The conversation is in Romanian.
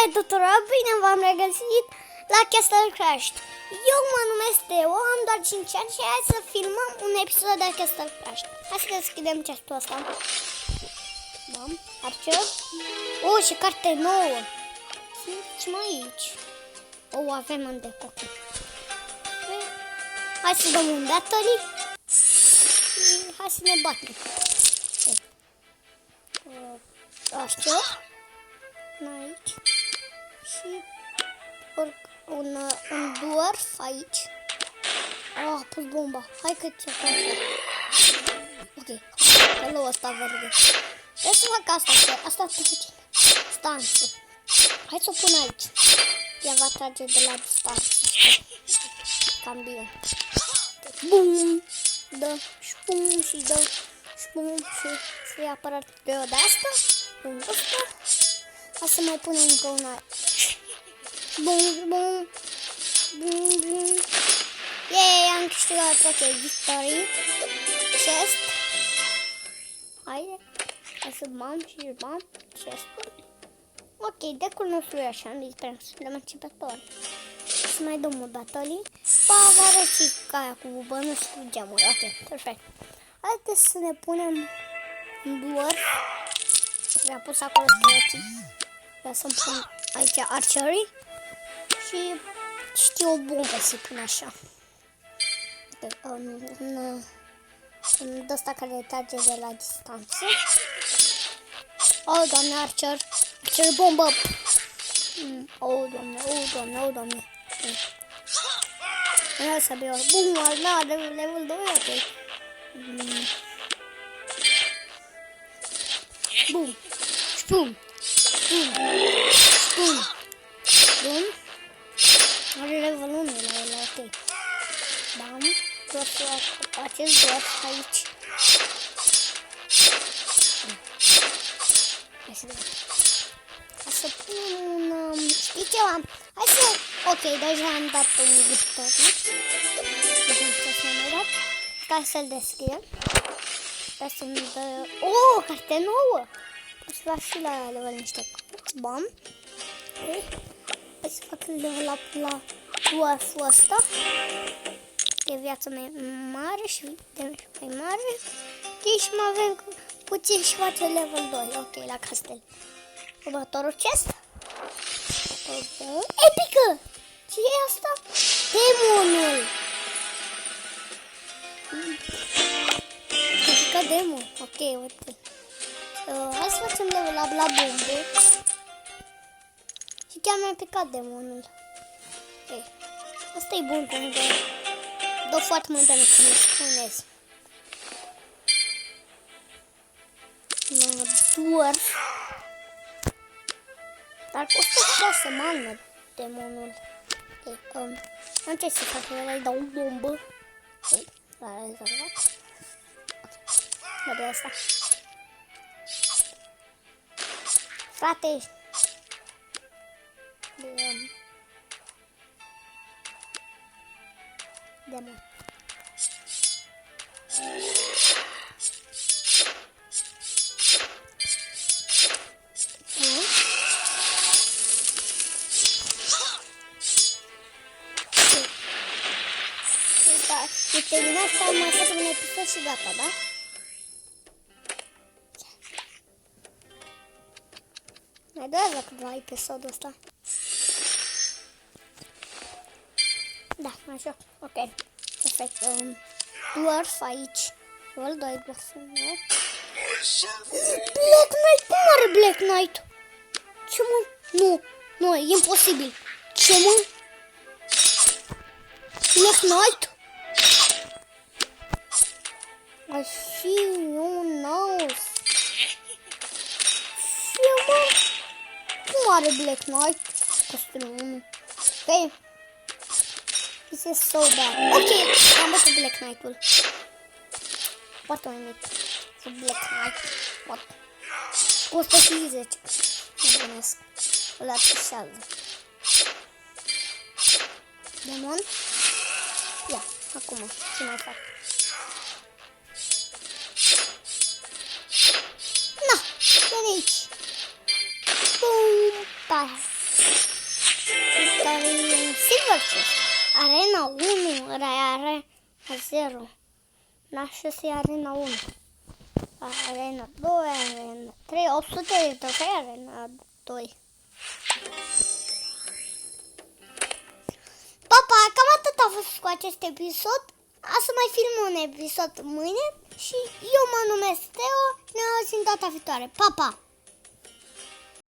Salutare tuturor, bine v-am regăsit la Castle Crash. Eu mă numesc Teo, am doar 5 ani și hai să filmăm un episod de Castle Crash. Hai să deschidem chestul ăsta. Bam, Archer. Oh, și carte nouă. Ce mai aici? Oh, avem în deco. Hai să dăm un battle. Hai să ne batem. Archer. Aici. Și un dwarf aici. Oh, a pus bomba. Hai că ce fac. Ok. Hello, ăsta verde. Trebuie să fac asta. Asta cu puțin. Stanță. Hai să o pun aici. Ea va trage de la distanță. Cam bine. Bum. Dă. Șpum și dă. Șpum și să ia apărat de o de asta. Un ăsta. Hai să mai punem încă una. Bum, bum. Bum, bum. Yay, am câștigat. Ok, victory. Chest. Hai să bam și bam. Chest-ul. Ok, decul nostru e așa. Mi sperăm să suntem începători. Să mai dăm o battle. Pavare și caia cu bănuți cu geamuri. Ok, perfect. Haideți să ne punem dwarf. Mi-a pus acolo skeleții. Ia să-mi pun aici archery. Și știu o bombă să pun așa. În ăsta care trage de la distanță. Oh, doamne, archer. Archer bombă. Oh, doamne, oh, doamne, oh, doamne. Ia să beau. Bum, ala, level 2, ok. Bum. Spum. Spum. Spum. Bun. Are level 1 la el, ok. Bam. Doar să acest doar aici. Hai să vedem. Hai să punem un... știi ceva? Hai să... ok, deja am dat un victorie. Vedem ce s-a mai dat. Ca să-l deschidem. Ca să-mi dă... oh, carte nouă! O să fac și la level niște cărți. Bam. Ok. Hai să fac level up la dwarf-ul ăsta. E viața mai mare și mai mare. Ok, și mai avem puțin și face level 2. Ok, la castel. Următorul chest. Epică! Ce e asta? Demonul! Epică demon. Ok, uite. Hai să facem level up la bombe. Și chiar mi-a picat demonul. Ok. Asta e bun pentru că dă foarte multe lucruri, spuneți. Dwarf. Dar costă 6 mană demonul. Ok, am ce să fac, îi dau o bombă. Ok, l-a rezolvat. Ok, de asta. Frate. Demon. E terminat, mai facem un episod și gata, da? Mai durează câteva episodul ăsta. Da, așa, ok. Perfect. Dwarf aici. Level 2 Black Knight. Black Knight? Cum are Black Knight? Ce mă? Nu, e imposibil. Ce mă? Black Knight? Așa, un naus. Ce mă? Cum are Black Knight? Costumul. Ok. This is so bad. Ok, am bătut Black Knight-ul. What do I need for Black Knight? What? 150. Nebunesc. Îl apișează. Demon? Ia, acum, ce mai fac? Na, veni aici. Bum, pa. versus. Arena 1, Arena 0. Nașa să Arena 1. Arena 2, Arena 3, 800 de trofei, Arena 2. Papa, cam atât a fost cu acest episod. O să mai film un episod mâine și eu mă numesc Teo. Ne auzim data viitoare. Pa, pa!